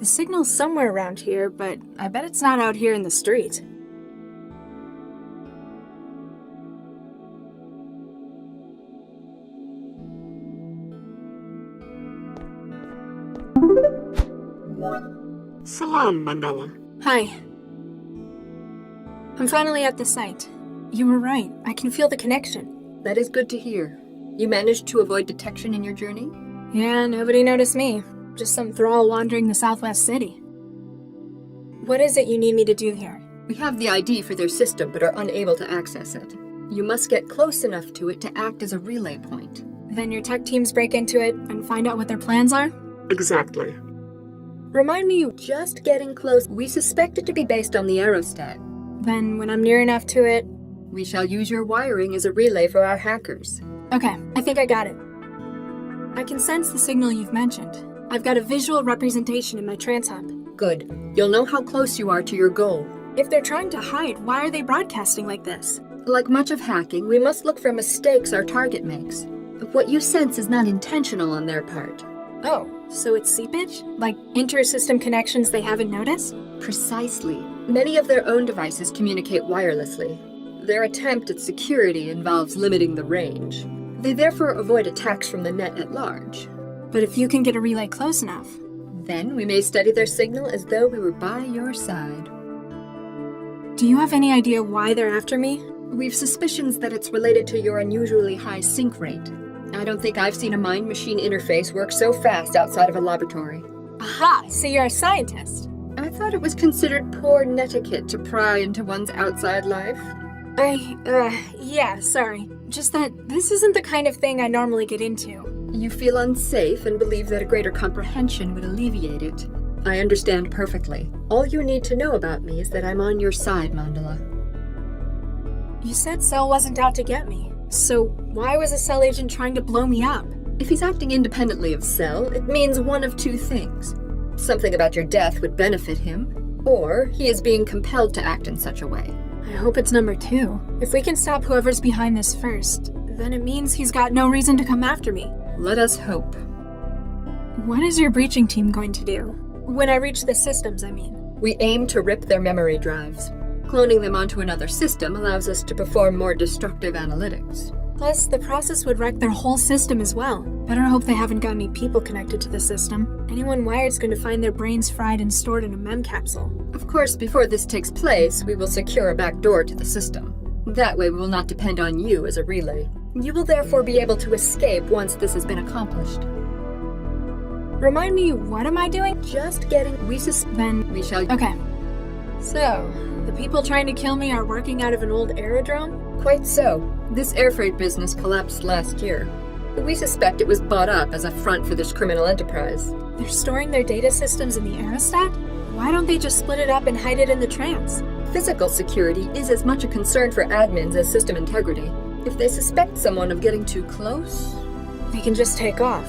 signal's somewhere around here, but I bet it's not out here in the street. Salam, Mandala. Hi. I'm finally at the site. You were right. I can feel the connection. That is good to hear. You managed to avoid detection in your journey? Yeah, nobody noticed me. Just some thrall wandering the Southwest City. What is it you need me to do here? We have the ID for their system, but are unable to access it. You must get close enough to it to act as a relay point. Then your tech teams break into it and find out what their plans are? Exactly. Remind me, Just getting close. We suspect it to be based on the aerostat. then when I'm near enough to it... We shall use your wiring as a relay for our hackers. Okay, I think I got it. I can sense the signal you've mentioned. I've got a visual representation in my trance hub. Good. You'll know how close you are to your goal. If they're trying to hide, why are they broadcasting like this? Like much of hacking, we must look for mistakes our target makes. What you sense is not intentional on their part. Oh, so it's seepage? Like inter-system connections they haven't noticed? Precisely. Many of their own devices communicate wirelessly. Their attempt at security involves limiting the range. They therefore avoid attacks from the net at large. But if you can get a relay close enough... Then we may study their signal as though we were by your side. Do you have any idea why they're after me? We've suspicions that it's related to your unusually high sync rate. I don't think I've seen a mind-machine interface work so fast outside of a laboratory. Aha, so you're a scientist. I thought it was considered poor netiquette to pry into one's outside life. Yeah, sorry. Just that this isn't the kind of thing I normally get into. You feel unsafe and believe that a greater comprehension would alleviate it. I understand perfectly. All you need to know about me is that I'm on your side, Mandala. You said Cell wasn't out to get me. So why was a Cell agent trying to blow me up? If he's acting independently of Cell, it means one of two things. Something about your death would benefit him, or he is being compelled to act in such a way. I hope it's number 2. If we can stop whoever's behind this first, then it means he's got no reason to come after me. Let us hope. What is your breaching team going to do? When I reach the systems, I mean. We aim to rip their memory drives. Cloning them onto another system allows us to perform more destructive analytics. Plus, the process would wreck their whole system as well. Better hope they haven't got any people connected to the system. Anyone wired's going to find their brains fried and stored in a mem capsule. Of course, before this takes place, we will secure a back door to the system. That way we will not depend on you as a relay. You will therefore be able to escape once this has been accomplished. Remind me, what am I doing? Just getting... Then... We shall... Okay. So, the people trying to kill me are working out of an old aerodrome? Quite so. This air freight business collapsed last year. We suspect it was bought up as a front for this criminal enterprise. They're storing their data systems in the aerostat? Why don't they just split it up and hide it in the trance? Physical security is as much a concern for admins as system integrity. If they suspect someone of getting too close... They can just take off.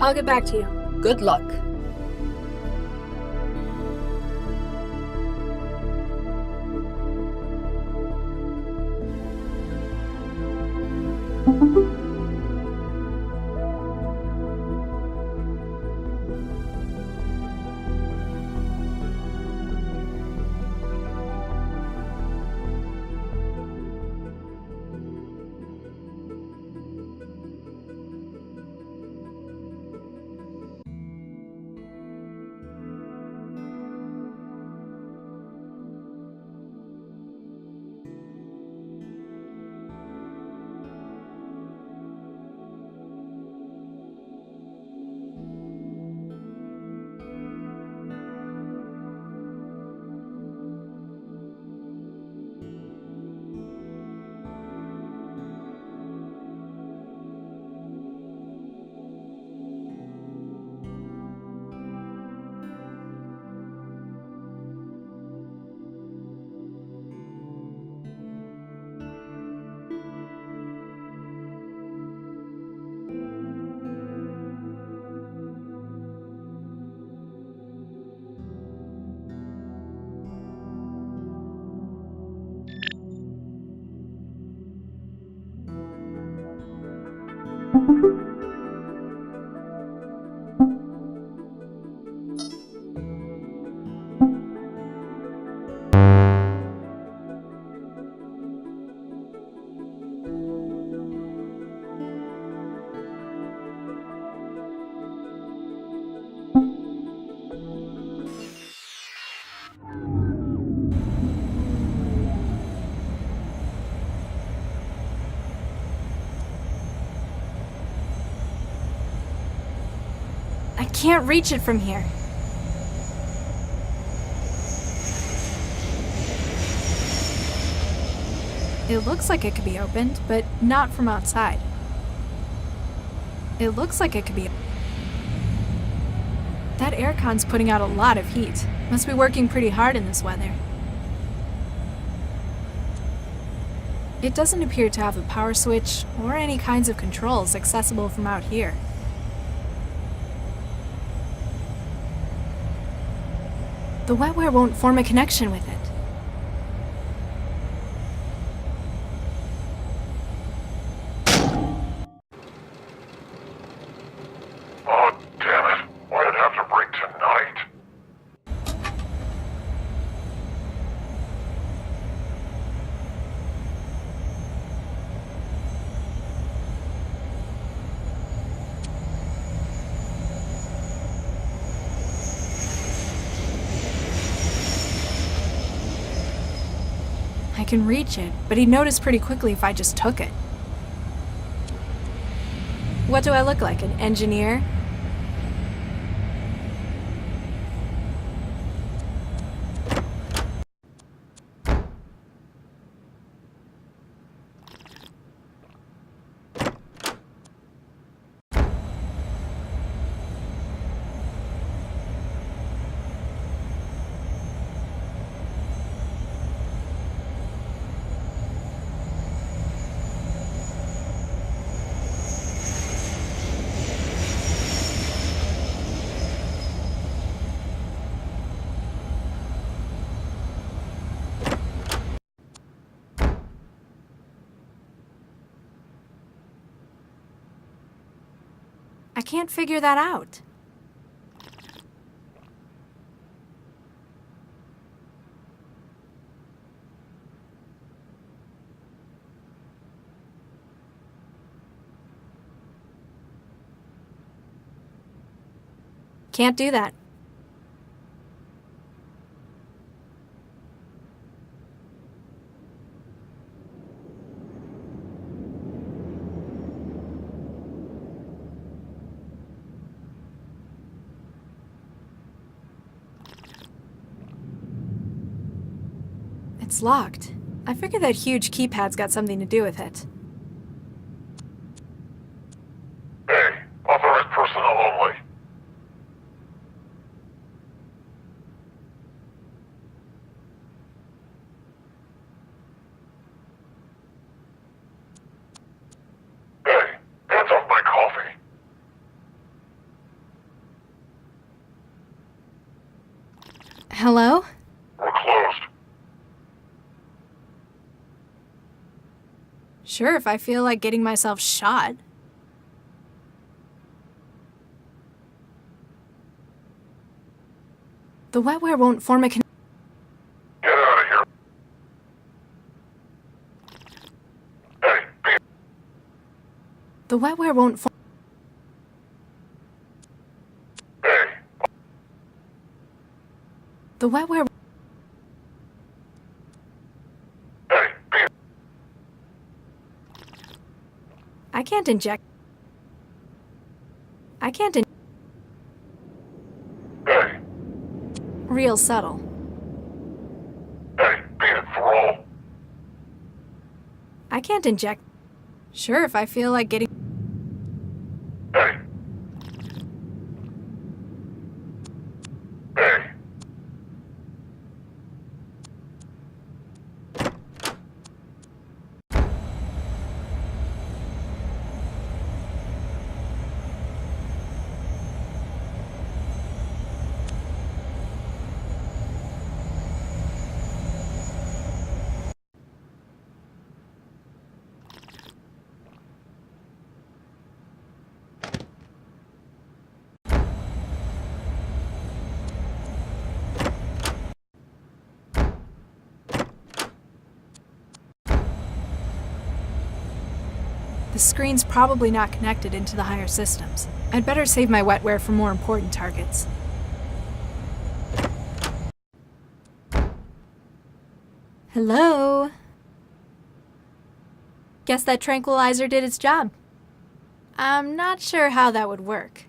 I'll get back to you. Good luck. can't reach it from here. It looks like it could be opened, but not from outside. It looks like it could be... That aircon's putting out a lot of heat. Must be working pretty hard in this weather. It doesn't appear to have a power switch or any kinds of controls accessible from out here. The wetware won't form a connection with it. Oh, damn it. Why did it have to break tonight? I can reach it, but he'd notice pretty quickly if I just took it. What do I look like, an engineer? I can't figure that out. Can't do that. It's locked. I figure that huge keypad's got something to do with it. Hey, authorized personnel only. Hey, hands off my coffee. Hello? We're closed. Sure, if I feel like getting myself shot. The wetware won't form a connection. Get out of here. Hey, be... The wetware won't form. Hey, The wetware. hey, be... I can't inject. I can't in. Hey, Real subtle. hey, be it for all. I can't inject. Sure, if I feel like getting. Hey. Hey. The screen's probably not connected into the higher systems. I'd better save my wetware for more important targets. Hello? Guess that tranquilizer did its job. I'm not sure how that would work.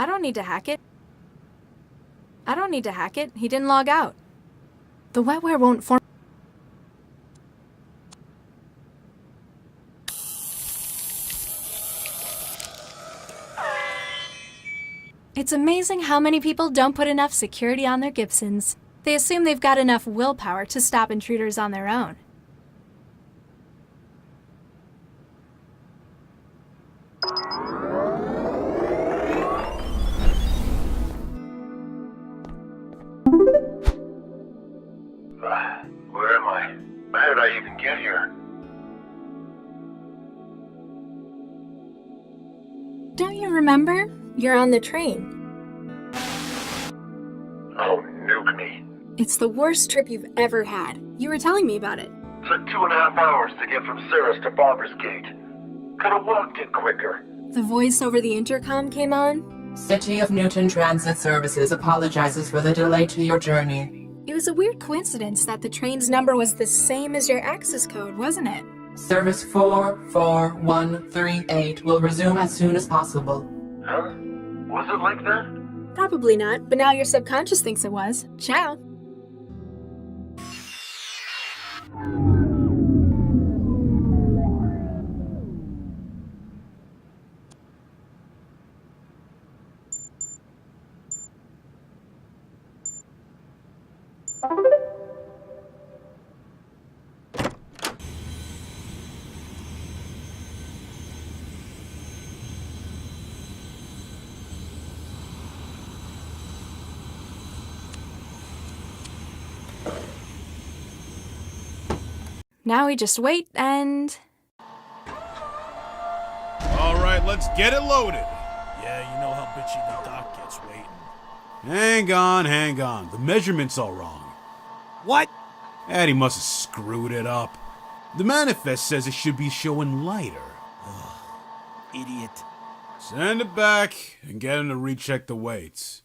I don't need to hack it. He didn't log out. The wetware won't form. It's amazing how many people don't put enough security on their Gibsons. They assume they've got enough willpower to stop intruders on their own. Where am I? How did I even get here? Don't you remember? You're on the train. Oh, nuke me. It's the worst trip you've ever had. You were telling me about it. Took 2.5 hours to get from Ceres to Barbers Gate. Could've walked it quicker. The voice over the intercom came on. City of Newton Transit Services apologizes for the delay to your journey. It was a weird coincidence that the train's number was the same as your access code, wasn't it? Service 44138 will resume as soon as possible. Huh? Was it like that? Probably not, but now your subconscious thinks it was. Ciao. Now we just wait and... Alright, let's get it loaded. Yeah, you know how bitchy the doc gets waiting. Hang on. The measurement's all wrong. What? Addy must have screwed it up. The manifest says it should be showing lighter. Ugh, idiot. Send it back and get him to recheck the weights.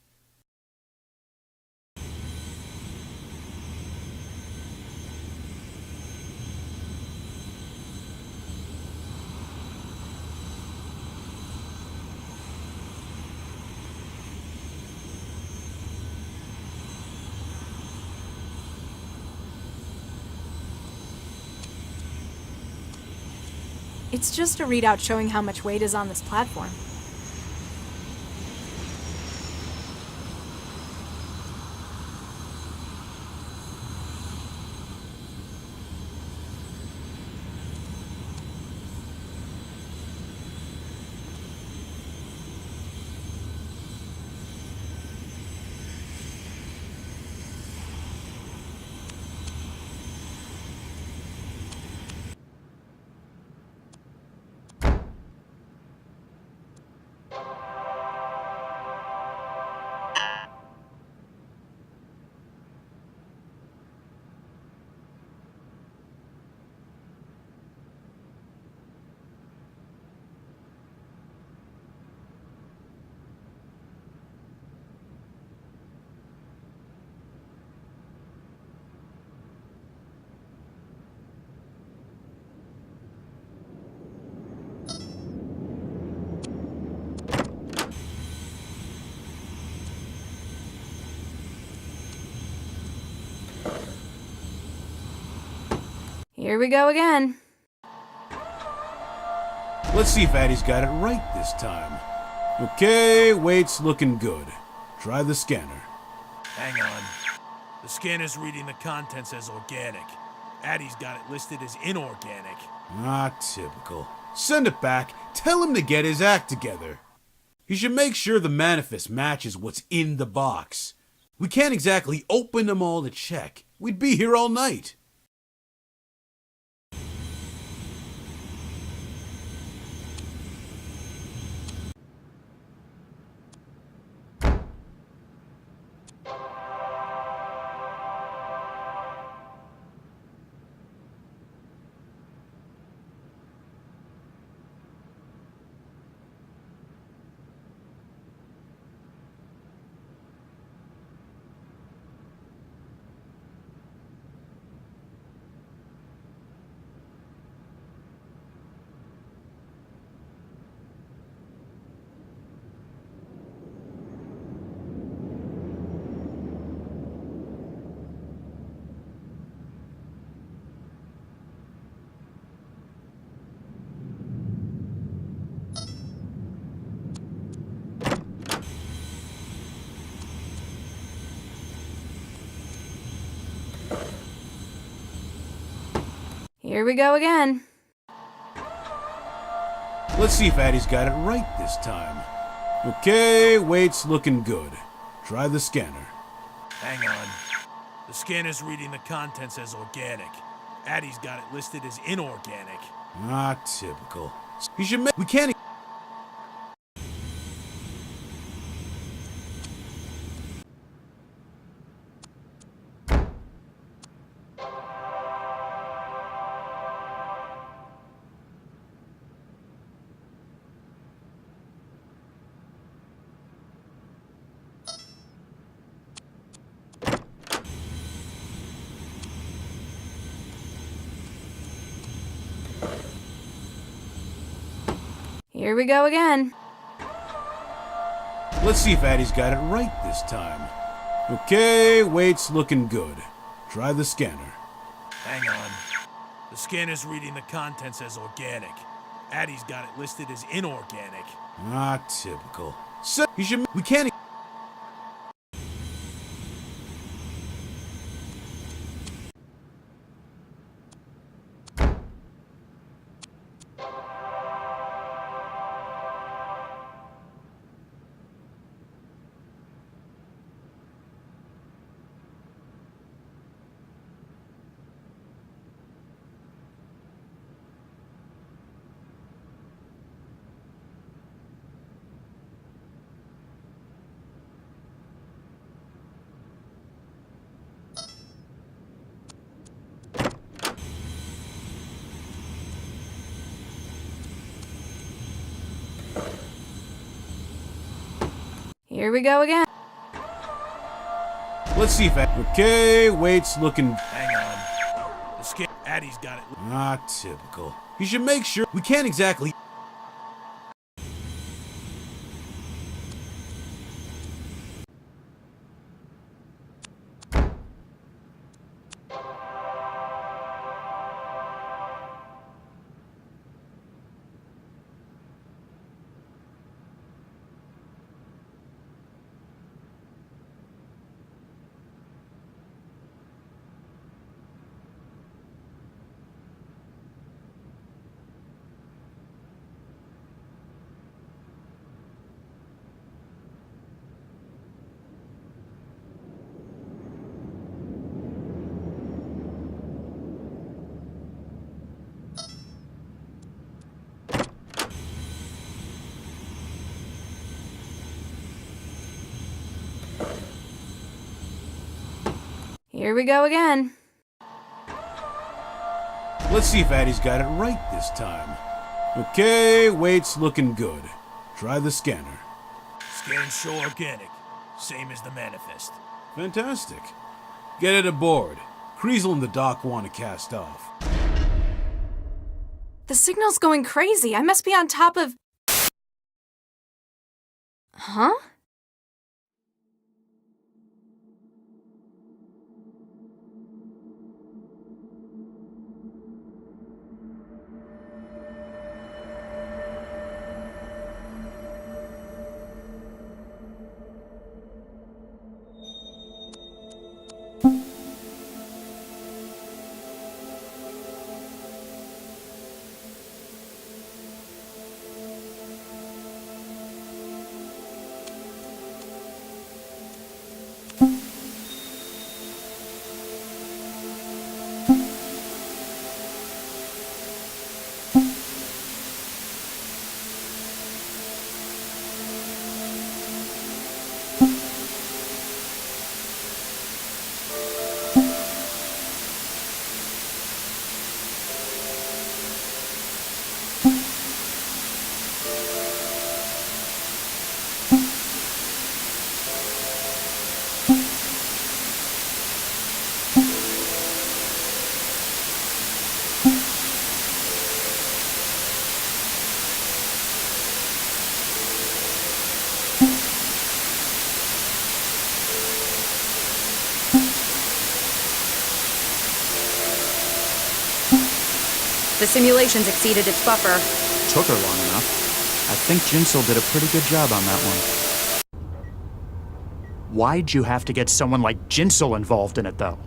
It's just a readout showing how much weight is on this platform. Here we go again. Let's see if Addy's got it right this time. Okay, weight's looking good. Try the scanner. Hang on. The scanner's reading the contents as organic. Addy's got it listed as inorganic. Ah, typical. Send it back. Tell him to get his act together. He should make sure the manifest matches what's in the box. We can't exactly open them all to check. We'd be here all night. Here we go again. Let's see if Addie's got it right this time. Okay, weight's looking good. Try the scanner. Hang on. The scanner's reading the contents as organic. Addie's got it listed as inorganic. Ah, typical. You should make. We can't. Here we go again. Let's see if Addie's got it right this time. Okay, weight's looking good. Try the scanner. Hang on. The scanner's reading the contents as organic. Addie's got it listed as inorganic. Ah, typical. You should. We can't. Here we go again. Let's see if. Okay, weight's looking. Hang on. Addie's got it. Ah, typical. You should make sure. We can't exactly. Here we go again. Let's see if Addie's got it right this time. Okay, weight's looking good. Try the scanner. Scans show organic. Same as the manifest. Fantastic. Get it aboard. Kriesel and the doc want to cast off. The signal's going crazy. I must be on top of... Huh? The simulations exceeded its buffer. Took her long enough. I think Jinsel did a pretty good job on that one. Why'd you have to get someone like Jinsel involved in it, though?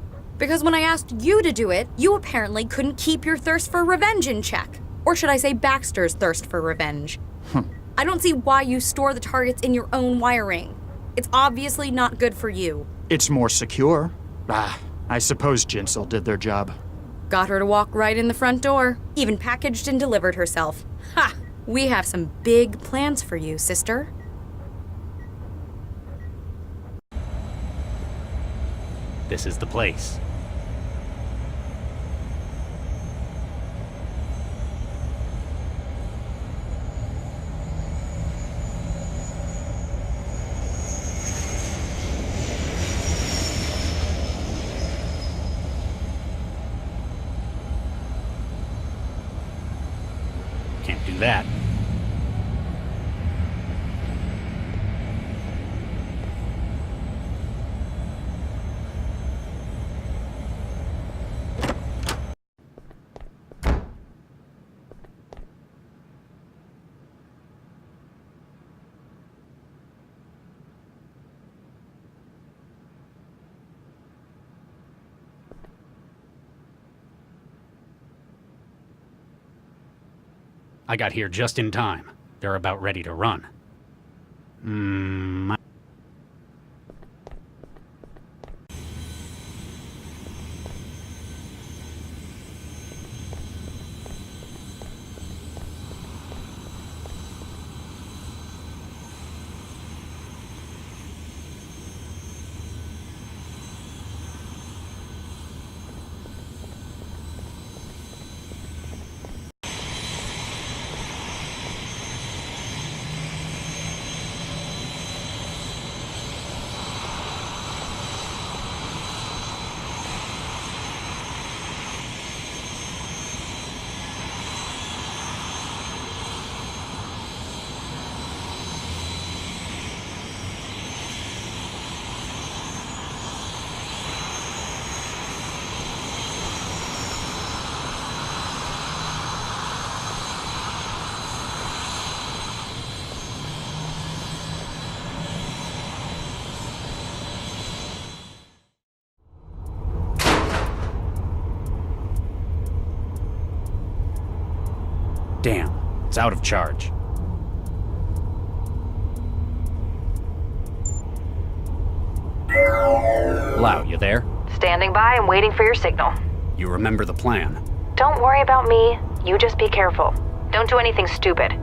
Because when I asked you to do it, you apparently couldn't keep your thirst for revenge in check. Or should I say Baxter's thirst for revenge? I don't see why you store the targets in your own wiring. It's obviously not good for you. It's more secure. I suppose Jinsel did their job. Got her to walk right in the front door. Even packaged and delivered herself. Ha! We have some big plans for you, sister. This is the place. Can't do that. I got here just in time. They're about ready to run. Damn, it's out of charge. Lau, you there? Standing by and waiting for your signal. You remember the plan. Don't worry about me. You just be careful. Don't do anything stupid.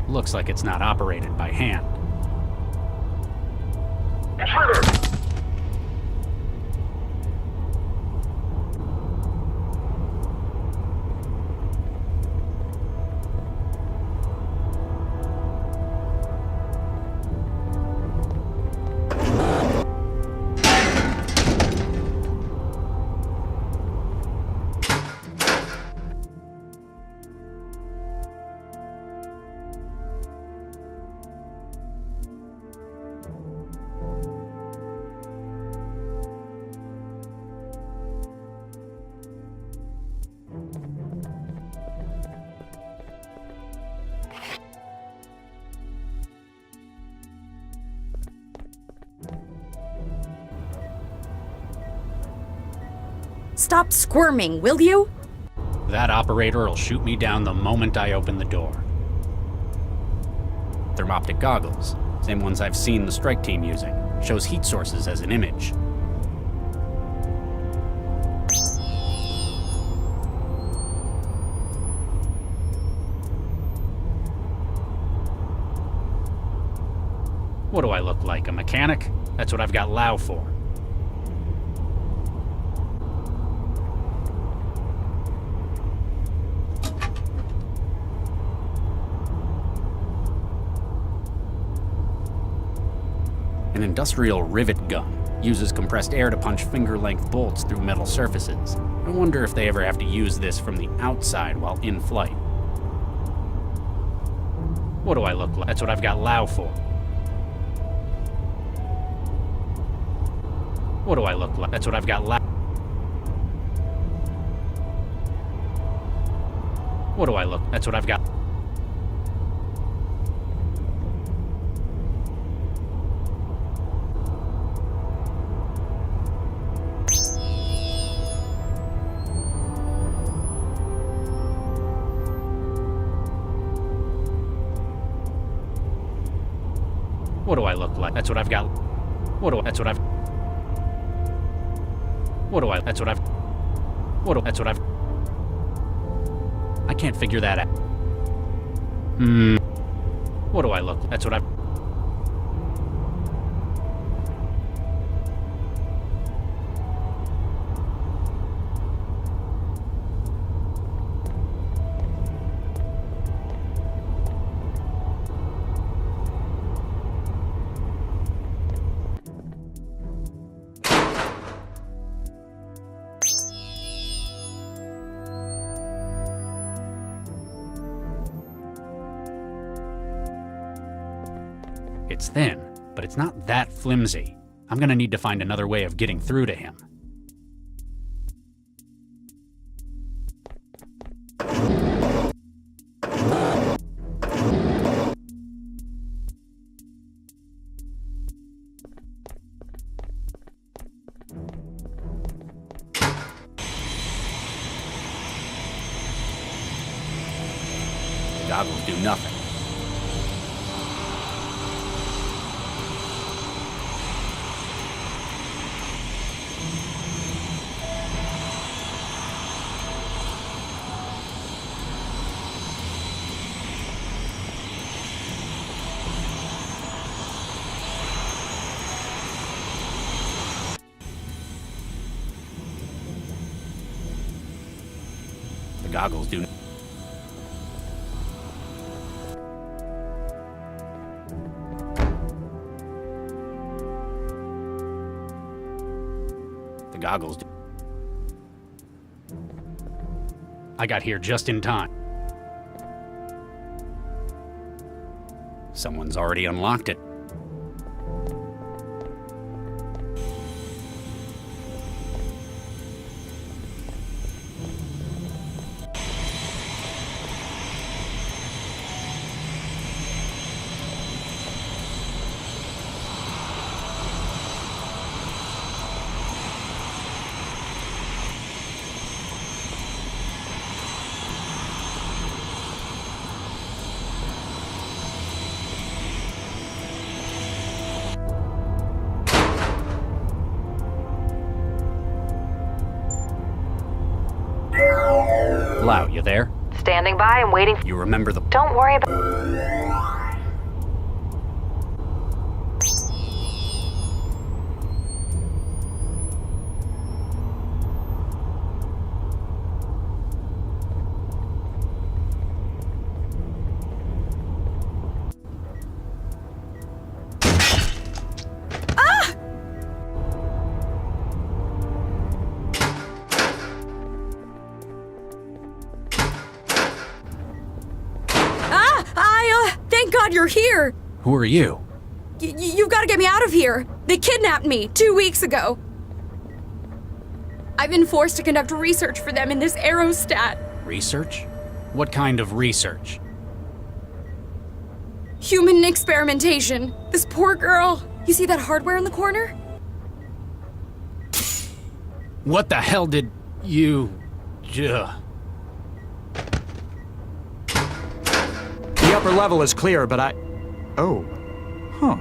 Looks like it's not operated by hand. Intruder! Stop squirming, will you? That operator will shoot me down the moment I open the door. Thermoptic goggles, same ones I've seen the strike team using. Shows heat sources as an image. What do I look like, a mechanic? That's what I've got Lau for. An industrial rivet gun uses compressed air to punch finger-length bolts through metal surfaces. I wonder if they ever have to use this from the outside while in flight. What do I look like? That's what I've got Lau for. What do I look like? That's what I've got left. What do I look? That's what I've got. What do I look like? That's what I've got. What do? That's what I've. What do I? That's what I've. What do? That's what I've. I can't figure that out. What do I look? That's what I've. It's thin, but it's not that flimsy. I'm gonna need to find another way of getting through to him. The goggles do nothing. The goggles do. The goggles do. I got here just in time. Someone's already unlocked it. Lau, you there? Standing by and waiting. You remember the... Don't worry about... Thank God you're here! Who are you? You've got to get me out of here! They kidnapped me 2 weeks ago! I've been forced to conduct research for them in this aerostat. Research? What kind of research? Human experimentation. This poor girl. You see that hardware in the corner? What the hell did you... The upper level is clear, but I... Oh. Huh.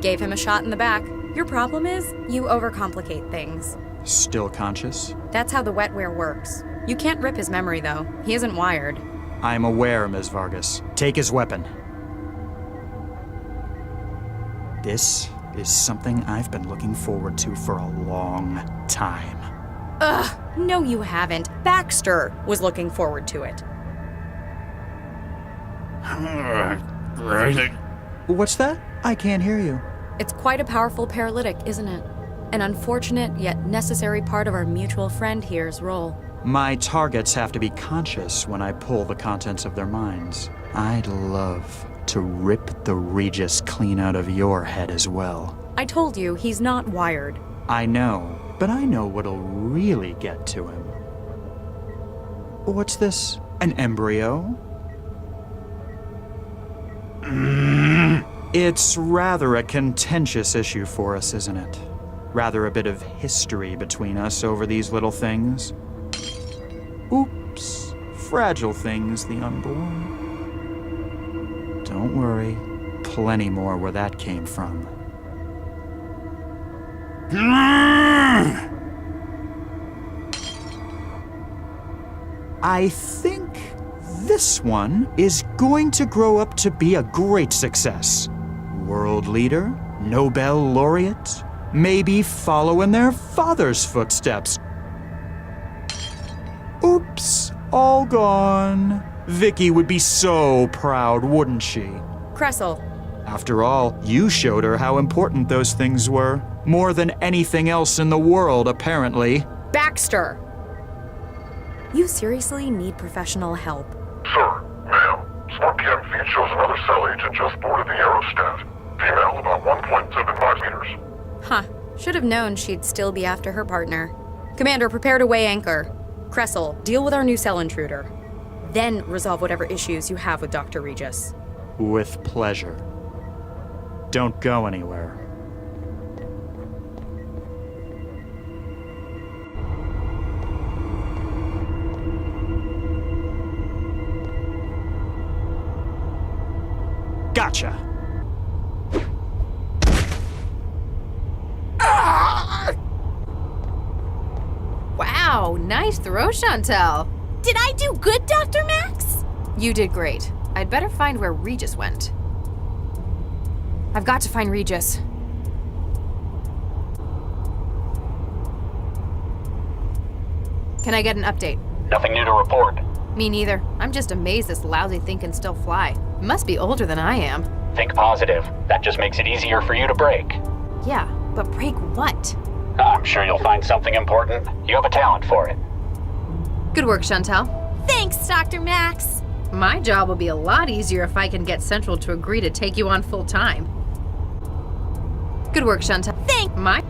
Gave him a shot in the back. Your problem is, you overcomplicate things. Still conscious? That's how the wetware works. You can't rip his memory, though. He isn't wired. I'm aware, Ms. Vargas. Take his weapon. This is something I've been looking forward to for a long time. Ugh, no you haven't. Baxter was looking forward to it. What's that? I can't hear you. It's quite a powerful paralytic, isn't it? An unfortunate yet necessary part of our mutual friend here's role. My targets have to be conscious when I pull the contents of their minds. I'd love to rip the Regis clean out of your head as well. I told you, he's not wired. I know, but I know what'll really get to him. What's this? An embryo? It's rather a contentious issue for us, isn't it? Rather a bit of history between us over these little things. Oops. Fragile things, the unborn. Don't worry. Plenty more where that came from. I think this one is going to grow up to be a great success. World leader, Nobel laureate, maybe follow in their father's footsteps. Oops, all gone. Vicky would be so proud, wouldn't she? Kressel. After all, you showed her how important those things were. More than anything else in the world, apparently. Baxter! You seriously need professional help. Sir, ma'am, Smart PM feed shows another cell agent just boarded the aerostat. Female, about 1.75 meters. Huh. Should have known she'd still be after her partner. Commander, prepare to weigh anchor. Kressel, deal with our new cell intruder. Then resolve whatever issues you have with Dr. Regis. With pleasure. Don't go anywhere. Gotcha! Wow, nice throw, Chantel. Did I do good, Dr. Max? You did great. I'd better find where Regis went. I've got to find Regis. Can I get an update? Nothing new to report. Me neither. I'm just amazed this lousy thing can still fly. It must be older than I am. Think positive. That just makes it easier for you to break. Yeah, but break what? I'm sure you'll find something important. You have a talent for it. Good work, Chantel. Thanks, Dr. Max. My job will be a lot easier if I can get Central to agree to take you on full time. Good work, Chantel. Thanks. My...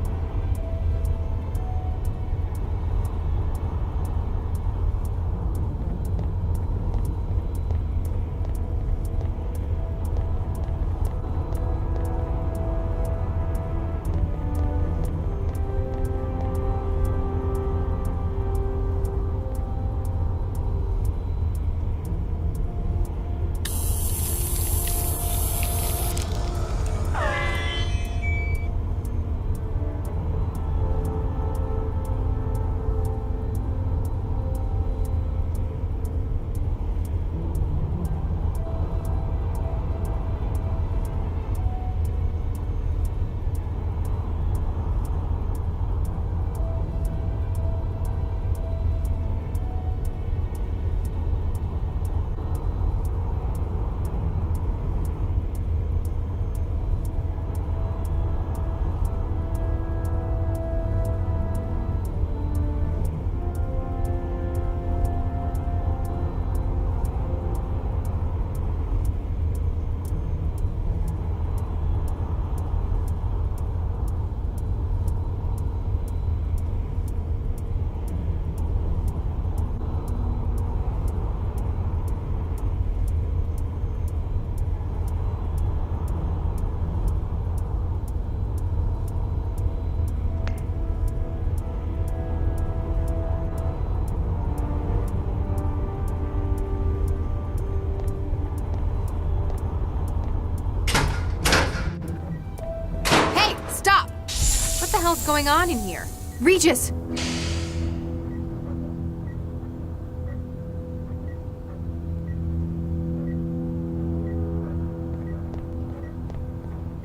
What the hell's going on in here? Regis!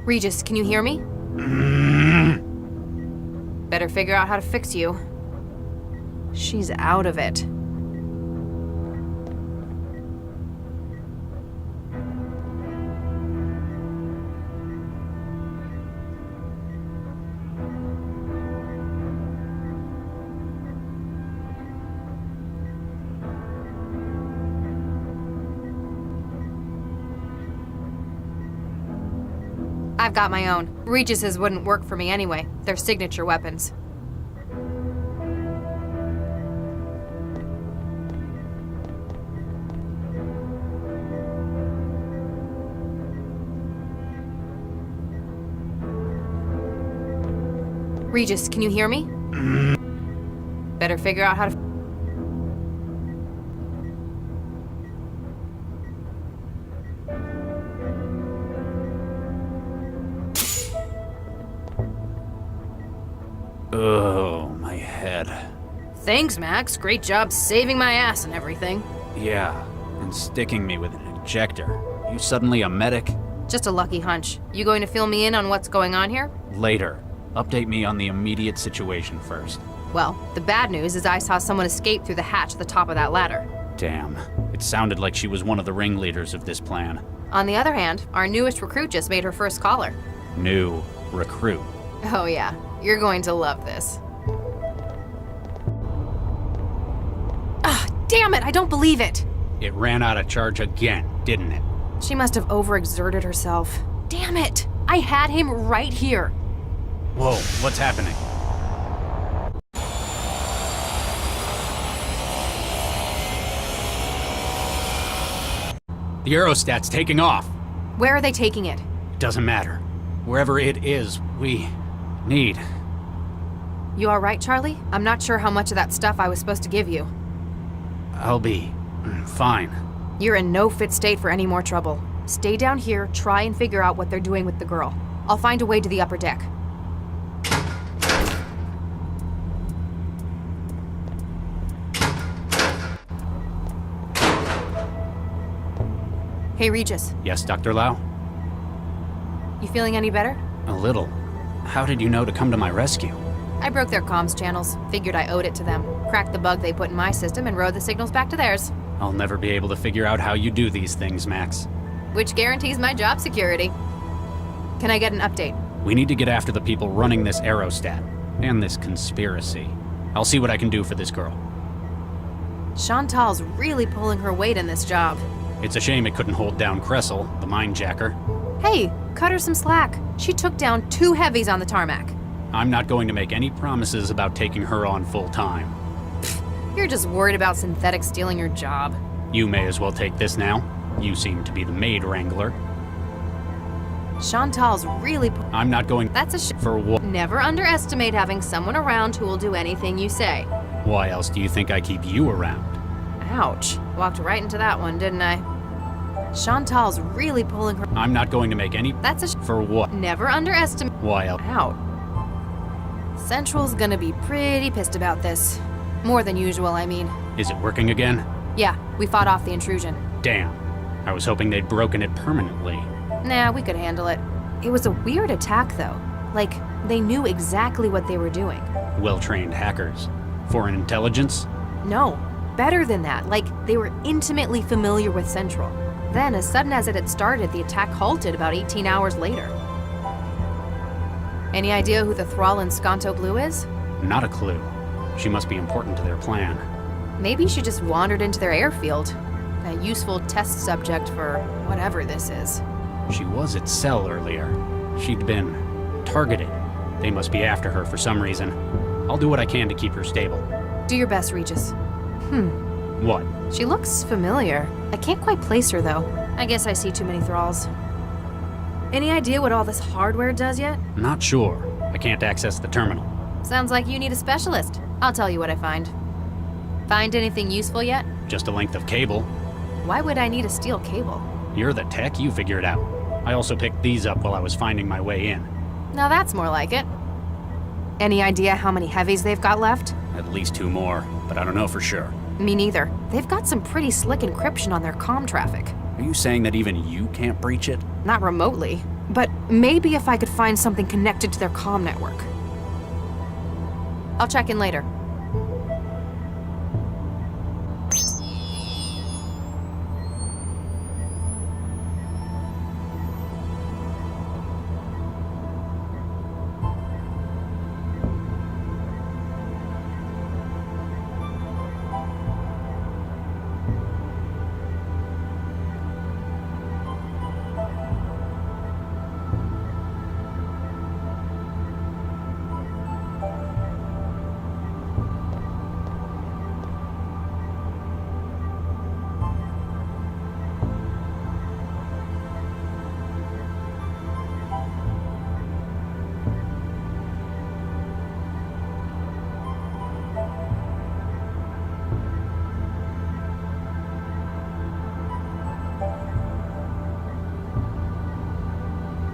Regis, can you hear me? Better figure out how to fix you. She's out of it. I've got my own. Regis's wouldn't work for me anyway. They're signature weapons. Regis, can you hear me? Better figure out how to... Oh, my head. Thanks, Max. Great job saving my ass and everything. Yeah, and sticking me with an injector. You suddenly a medic? Just a lucky hunch. You going to fill me in on what's going on here? Later. Update me on the immediate situation first. Well, the bad news is I saw someone escape through the hatch at the top of that ladder. Damn. It sounded like she was one of the ringleaders of this plan. On the other hand, our newest recruit just made her first caller. New recruit. Oh yeah, you're going to love this. Ah, damn it, I don't believe it! It ran out of charge again, didn't it? She must have overexerted herself. Damn it! I had him right here. Whoa, what's happening? The aerostat's taking off. Where are they taking it? Doesn't matter. Wherever it is, we need. You alright, Charlie? I'm not sure how much of that stuff I was supposed to give you. I'll be fine. You're in no fit state for any more trouble. Stay down here, try and figure out what they're doing with the girl. I'll find a way to the upper deck. Hey, Regis. Yes, Dr. Lau? You feeling any better? A little. How did you know to come to my rescue? I broke their comms channels. Figured I owed it to them. Cracked the bug they put in my system and rode the signals back to theirs. I'll never be able to figure out how you do these things, Max. Which guarantees my job security. Can I get an update? We need to get after the people running this aerostat. And this conspiracy. I'll see what I can do for this girl. Chantal's really pulling her weight in this job. It's a shame it couldn't hold down Cressel, the mindjacker. Hey, cut her some slack. She took down 2 heavies on the tarmac. I'm not going to make any promises about taking her on full time. You're just worried about synthetics stealing your job. You may as well take this now. You seem to be the maid wrangler. Chantal's really I'm not going. That's a For what? Never underestimate having someone around who will do anything you say. Why else do you think I keep you around? Ouch. Walked right into that one, didn't I? Chantal's really pulling her. I'm not going to make any. That's a For what? Never underestimate. Why else? Out. Central's gonna be pretty pissed about this. More than usual, I mean. Is it working again? Yeah, we fought off the intrusion. Damn. I was hoping they'd broken it permanently. Nah, we could handle it. It was a weird attack, though. Like, they knew exactly what they were doing. Well-trained hackers. Foreign intelligence? No, better than that. Like, they were intimately familiar with Central. Then, as sudden as it had started, the attack halted about 18 hours later. Any idea who the thrall in Sconto Blue is? Not a clue. She must be important to their plan. Maybe she just wandered into their airfield. A useful test subject for whatever this is. She was at Cell earlier. She'd been targeted. They must be after her for some reason. I'll do what I can to keep her stable. Do your best, Regis. What? She looks familiar. I can't quite place her, though. I guess I see too many thralls. Any idea what all this hardware does yet? Not sure. I can't access the terminal. Sounds like you need a specialist. I'll tell you what I find. Find anything useful yet? Just a length of cable. Why would I need a steel cable? You're the tech, you figure it out. I also picked these up while I was finding my way in. Now that's more like it. Any idea how many heavies they've got left? At least 2 more, but I don't know for sure. Me neither. They've got some pretty slick encryption on their comm traffic. Are you saying that even you can't breach it? Not remotely. But maybe if I could find something connected to their comm network. I'll check in later.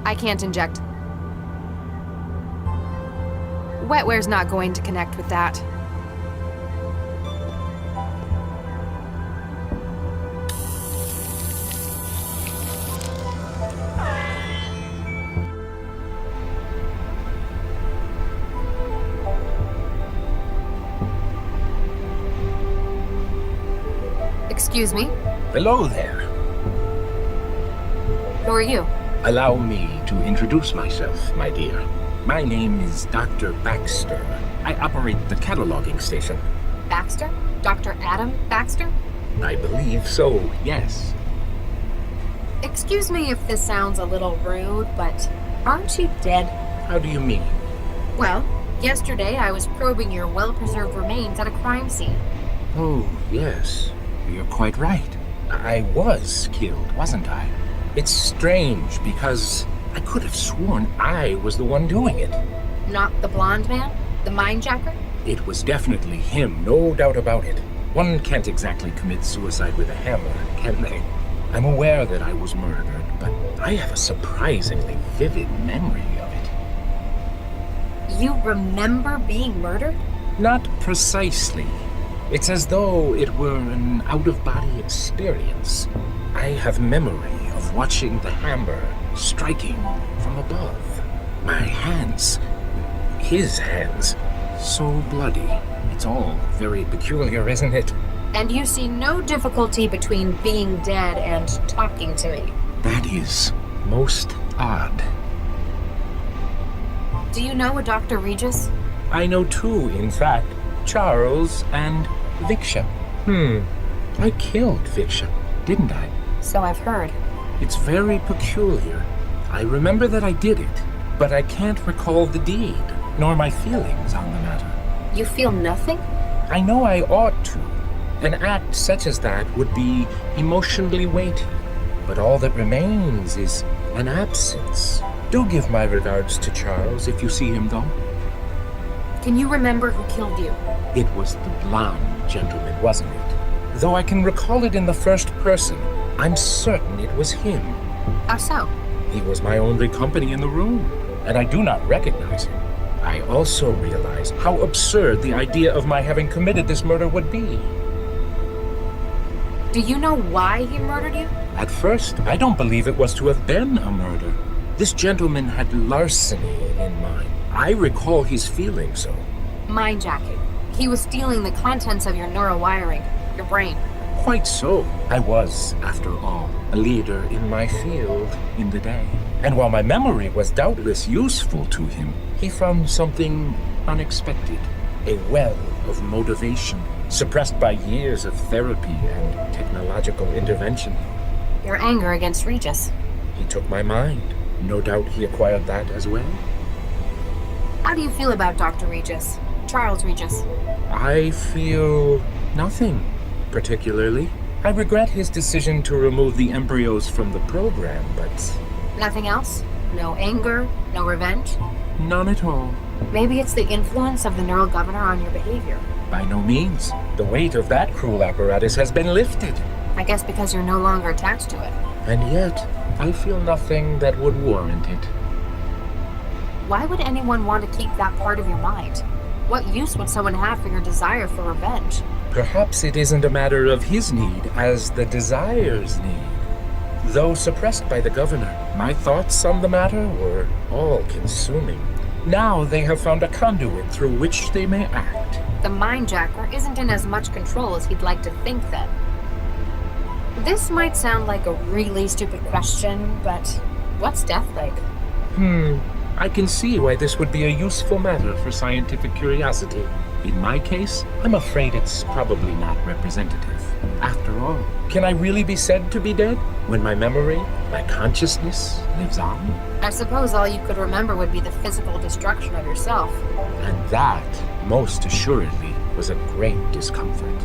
I can't inject. Wetware's not going to connect with that. Excuse me? Hello there. Who are you? Allow me to introduce myself, my dear. My name is Dr. Baxter. I operate the cataloging station. Baxter? Dr. Adam Baxter? I believe so, yes. Excuse me if this sounds a little rude, but aren't you dead? How do you mean? Well, yesterday I was probing your well-preserved remains at a crime scene. Oh, yes. You're quite right. I was killed, wasn't I? It's strange because I could have sworn I was the one doing it. Not the blonde man? The mindjacker? It was definitely him, no doubt about it. One can't exactly commit suicide with a hammer, can they? I'm aware that I was murdered, but I have a surprisingly vivid memory of it. You remember being murdered? Not precisely. It's as though it were an out-of-body experience. I have memory of watching the hammer striking from above. My hands, his hands, so bloody. It's all very peculiar, isn't it? And you see no difficulty between being dead and talking to me. That is most odd. Do you know a Dr. Regis? I know two, in fact. Charles and Viksha. I killed Viksha, didn't I? So I've heard. It's very peculiar. I remember that I did it, but I can't recall the deed, nor my feelings on the matter. You feel nothing? I know I ought to. An act such as that would be emotionally weighty, but all that remains is an absence. Do give my regards to Charles if you see him, though. Can you remember who killed you? It was the blonde gentleman, wasn't it? Though I can recall it in the first person, I'm certain it was him. How so? He was my only company in the room, and I do not recognize him. I also realize how absurd the idea of my having committed this murder would be. Do you know why he murdered you? At first, I don't believe it was to have been a murder. This gentleman had larceny in mind. I recall his feeling so. Mindjacking. He was stealing the contents of your neural wiring, your brain. Quite so. I was, after all, a leader in my field in the day. And while my memory was doubtless useful to him, he found something unexpected. A well of motivation, suppressed by years of therapy and technological intervention. Your anger against Regis. He took my mind. No doubt he acquired that as well. How do you feel about Dr. Regis? Charles Regis? I feel nothing particularly. I regret his decision to remove the embryos from the program, but... Nothing else? No anger? No revenge? None at all. Maybe it's the influence of the neural governor on your behavior. By no means. The weight of that cruel apparatus has been lifted. I guess because you're no longer attached to it. And yet, I feel nothing that would warrant it. Why would anyone want to keep that part of your mind? What use would someone have for your desire for revenge? Perhaps it isn't a matter of his need as the desire's need. Though suppressed by the governor, my thoughts on the matter were all-consuming. Now they have found a conduit through which they may act. The mindjacker isn't in as much control as he'd like to think then. This might sound like a really stupid question, but what's death like? I can see why this would be a useful matter for scientific curiosity. In my case, I'm afraid it's probably not representative. After all, can I really be said to be dead when my memory, my consciousness lives on? I suppose all you could remember would be the physical destruction of yourself. And that, most assuredly, was a great discomfort.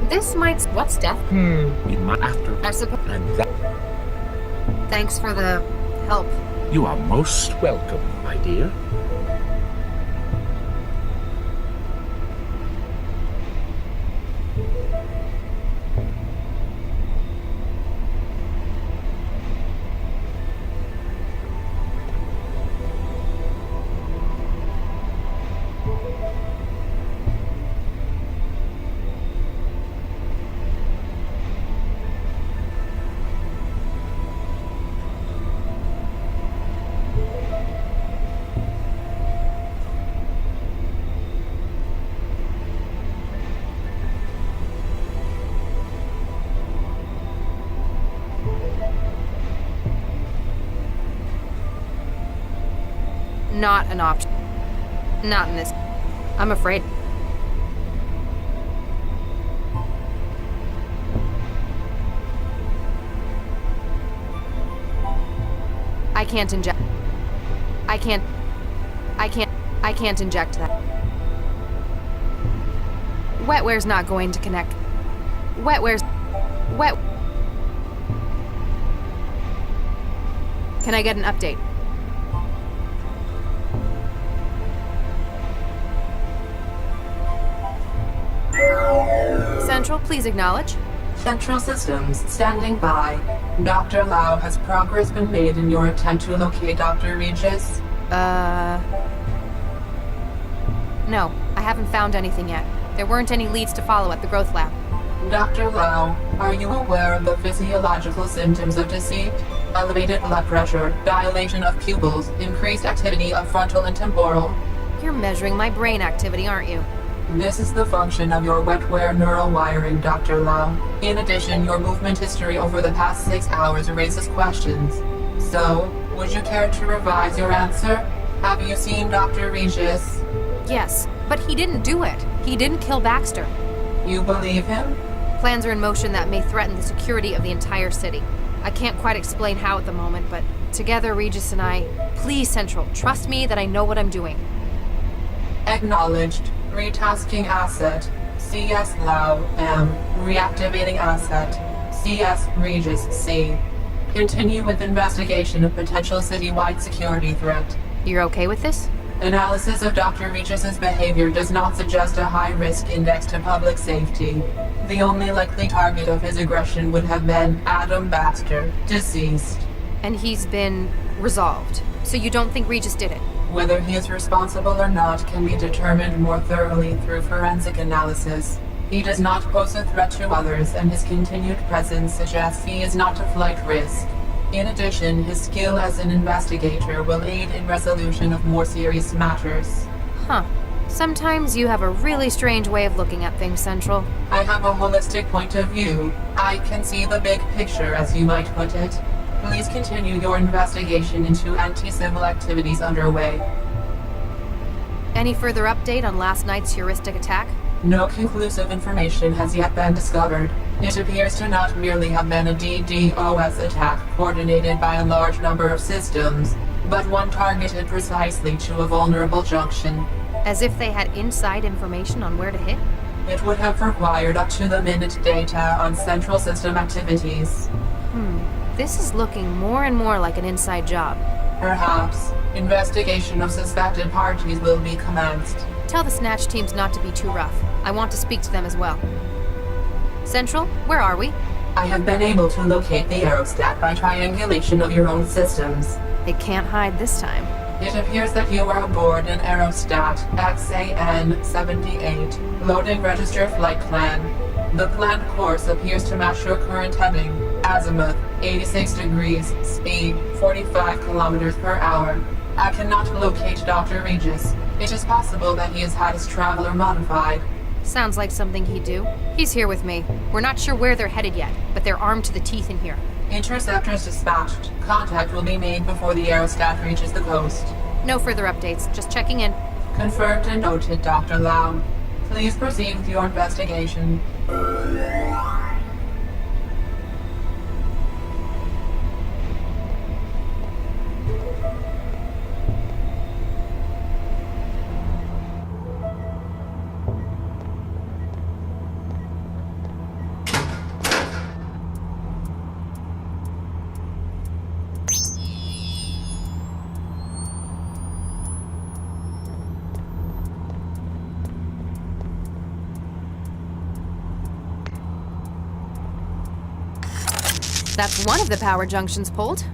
This might... What's death? In my after... I suppose... And that... Thanks for the help. You are most welcome, my dear. Not an option. Not in this. I'm afraid. I can't inject. I can't inject that. Wetware's not going to connect. Wet. Can I get an update? Central, please acknowledge. Central Systems, standing by. Dr. Lau, has progress been made in your attempt to locate Dr. Regis? No, I haven't found anything yet. There weren't any leads to follow at the growth lab. Dr. Lau, are you aware of the physiological symptoms of deceit? Elevated blood pressure, dilation of pupils, increased activity of frontal and temporal. You're measuring my brain activity, aren't you? This is the function of your wetware neural wiring, Dr. Lau. In addition, your movement history over the past 6 hours raises questions. So, would you care to revise your answer? Have you seen Dr. Regis? Yes, but he didn't do it. He didn't kill Baxter. You believe him? Plans are in motion that may threaten the security of the entire city. I can't quite explain how at the moment, but together, Regis and I... Please, Central, trust me that I know what I'm doing. Acknowledged. Retasking asset. CS Lau M. Reactivating asset. CS Regis C. Continue with investigation of potential citywide security threat. You're okay with this? Analysis of Dr. Regis's behavior does not suggest a high-risk index to public safety. The only likely target of his aggression would have been Adam Baxter, deceased. And he's been resolved. So you don't think Regis did it? Whether he is responsible or not can be determined more thoroughly through forensic analysis. He does not pose a threat to others, and his continued presence suggests he is not a flight risk. In addition, his skill as an investigator will aid in resolution of more serious matters. Huh. Sometimes you have a really strange way of looking at things, Central. I have a holistic point of view. I can see the big picture, as you might put it. Please continue your investigation into anti-civil activities underway. Any further update on last night's heuristic attack? No conclusive information has yet been discovered. It appears to not merely have been a DDoS attack coordinated by a large number of systems, but one targeted precisely to a vulnerable junction. As if they had inside information on where to hit? It would have required up-to-the-minute data on central system activities. This is looking more and more like an inside job. Perhaps. Investigation of suspected parties will be commenced. Tell the Snatch teams not to be too rough. I want to speak to them as well. Central, where are we? I have been able to locate the aerostat by triangulation of your own systems. It can't hide this time. It appears that you are aboard an aerostat XAN-78, loading register flight plan. The planned course appears to match your current heading, azimuth 86 degrees, speed 45 kilometers per hour. I cannot locate Dr. Regis. It is possible that he has had his traveler modified. Sounds like something he'd do. He's here with me. We're not sure where they're headed yet, but they're armed to the teeth in here. Interceptors dispatched. Contact will be made before the aerostat reaches the coast. No further updates, just checking in. Confirmed and noted, Dr. Lau. Please proceed with your investigation. That's one of the power junctions pulled.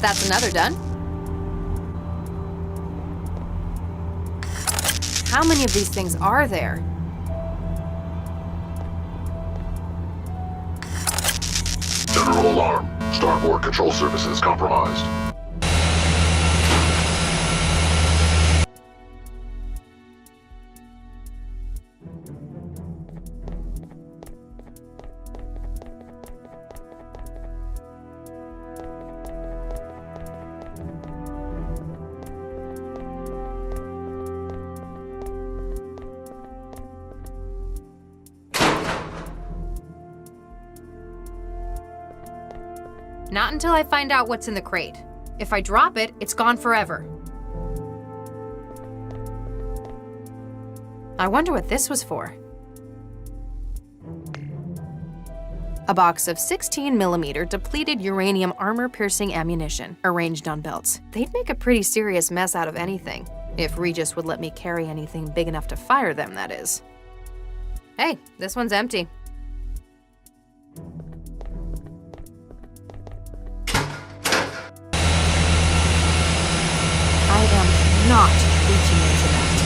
That's another done. How many of these things are there? General alarm. Starboard control services compromised. Not until I find out what's in the crate. If I drop it, it's gone forever. I wonder what this was for. A box of 16mm depleted uranium armor-piercing ammunition arranged on belts. They'd make a pretty serious mess out of anything, if Regis would let me carry anything big enough to fire them, that is. Hey, this one's empty. I am not reaching into that.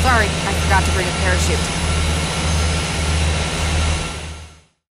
Sorry, I forgot to bring a parachute.